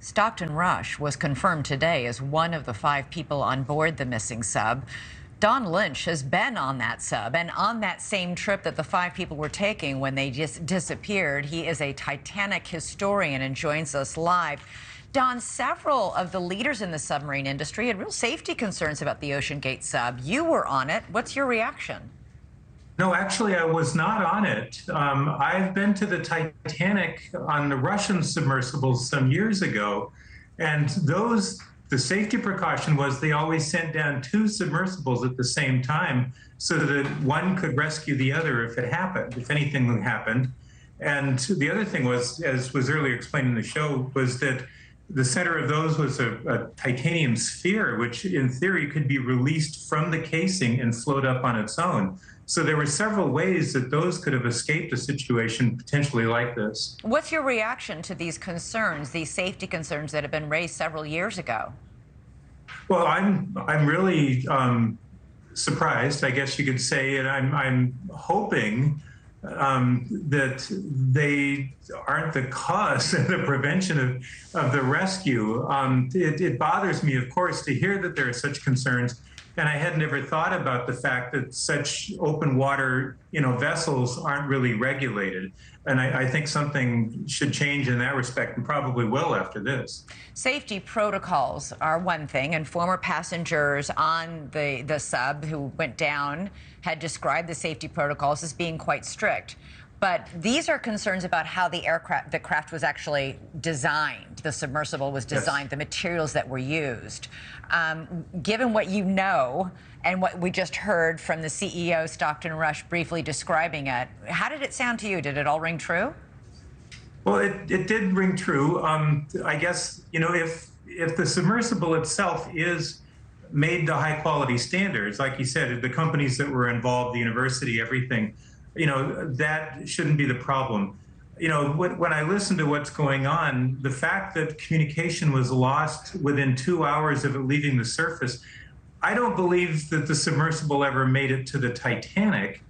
Stockton Rush was confirmed today as one of the 5 people on board the missing sub. Don Lynch has been on that sub and on that same trip that the 5 people were taking when they just disappeared. He is a Titanic historian and joins us live. Don, several of the leaders in the submarine industry had real safety concerns about the Ocean Gate sub. You were on it. What's your reaction? No, actually, I was not on it. I've been to the Titanic on the Russian submersibles some years ago, and the safety precaution was they always sent down 2 submersibles at the same time so that one could rescue the other if it happened, if anything happened. And the other thing was, as was earlier explained in the show, was that the center of those was a titanium sphere, which in theory could be released from the casing and float up on its own. So there were several ways that those could have escaped a situation potentially like this. What's your reaction to these concerns, these safety concerns that have been raised several years ago? Well, I'm really surprised, I guess you could say, and I'm hoping that they aren't the cause of the prevention of the rescue. It bothers me, of course, to hear that there are such concerns. And I had never thought about the fact that such open water, vessels aren't really regulated. And I think something should change in that respect, and probably will after this. Safety protocols are one thing, and former passengers on the sub who went down had described the safety protocols as being quite strict. But these are concerns about how the craft was actually designed. The submersible was designed, yes. The materials that were used. Given what you know and what we just heard from the CEO, Stockton Rush, briefly describing it, how did it sound to you? Did it all ring true? Well, it did ring true. I guess, if the submersible itself is made to high quality standards, like you said, the companies that were involved, the university, everything, that shouldn't be the problem. When I listen to what's going on, the fact that communication was lost within 2 hours of it leaving the surface, I don't believe that the submersible ever made it to the Titanic.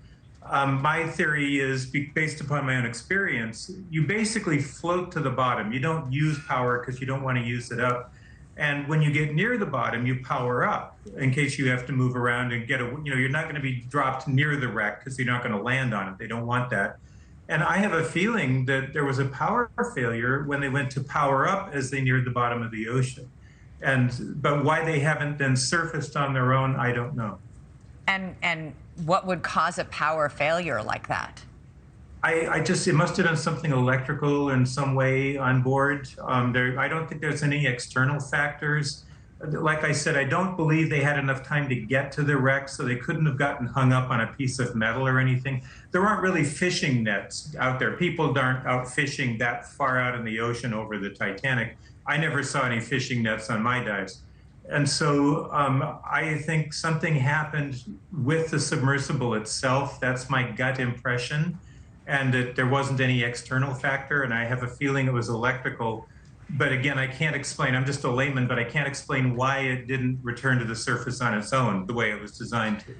My theory is, based upon my own experience, you basically float to the bottom. You don't use power because you don't want to use it up. And when you get near the bottom, you power up in case you have to move around and you're not going to be dropped near the wreck because you're not going to land on it. They don't want that. And I have a feeling that there was a power failure when they went to power up as they neared the bottom of the ocean. But why they haven't then surfaced on their own, I don't know. And what would cause a power failure like that? It must have done something electrical in some way on board. I don't think there's any external factors. Like I said, I don't believe they had enough time to get to the wreck, so they couldn't have gotten hung up on a piece of metal or anything. There aren't really fishing nets out there. People aren't out fishing that far out in the ocean over the Titanic. I never saw any fishing nets on my dives. And so I think something happened with the submersible itself. That's my gut impression. And that there wasn't any external factor, and I have a feeling it was electrical. But again, I can't explain. I'm just a layman, but I can't explain why it didn't return to the surface on its own the way it was designed to.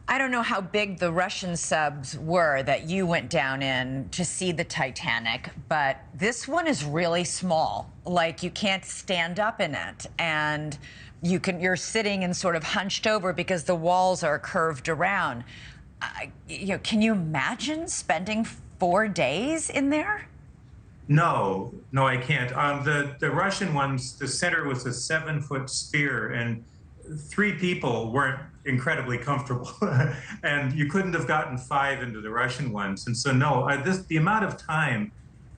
I don't know how big the Russian subs were that you went down in to see the Titanic, but this one is really small. Like, you can't stand up in it, and you're sitting and sort of hunched over because the walls are curved around. Can you imagine spending 4 days in there? No, I can't. The Russian ones, the center was a 7-foot sphere, and 3 people weren't incredibly comfortable, and you couldn't have gotten 5 into the Russian ones. And so, no, the amount of time,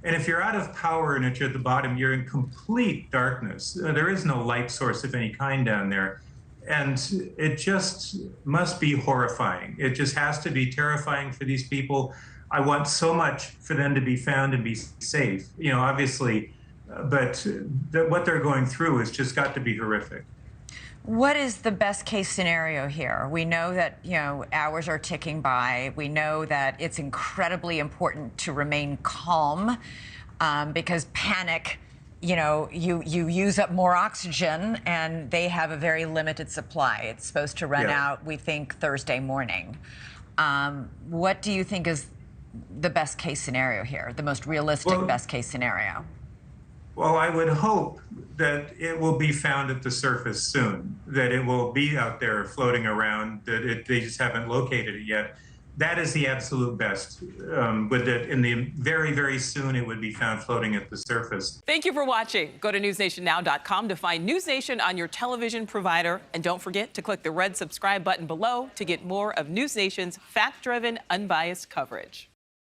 and if you're out of power and if you're at the bottom, you're in complete darkness. There is no light source of any kind down there. And it just must be horrifying. It just has to be terrifying for these people. I want so much for them to be found and be safe, obviously, but what they're going through has just got to be horrific. What is the best case scenario here? We know that, hours are ticking by. We know that it's incredibly important to remain calm because panic, you use up more oxygen, and they have a very limited supply. It's supposed to run out, we think, Thursday morning. What do you think is the best case scenario here, the most realistic best case scenario? Well, I would hope that it will be found at the surface soon, that it will be out there floating around, that they just haven't located it yet. That is the absolute best. But that in the very, very soon it would be found floating at the surface. Thank you for watching. Go to newsnationnow.com to find News Nation on your television provider. And don't forget to click the red subscribe button below to get more of News Nation's fact-driven, unbiased coverage.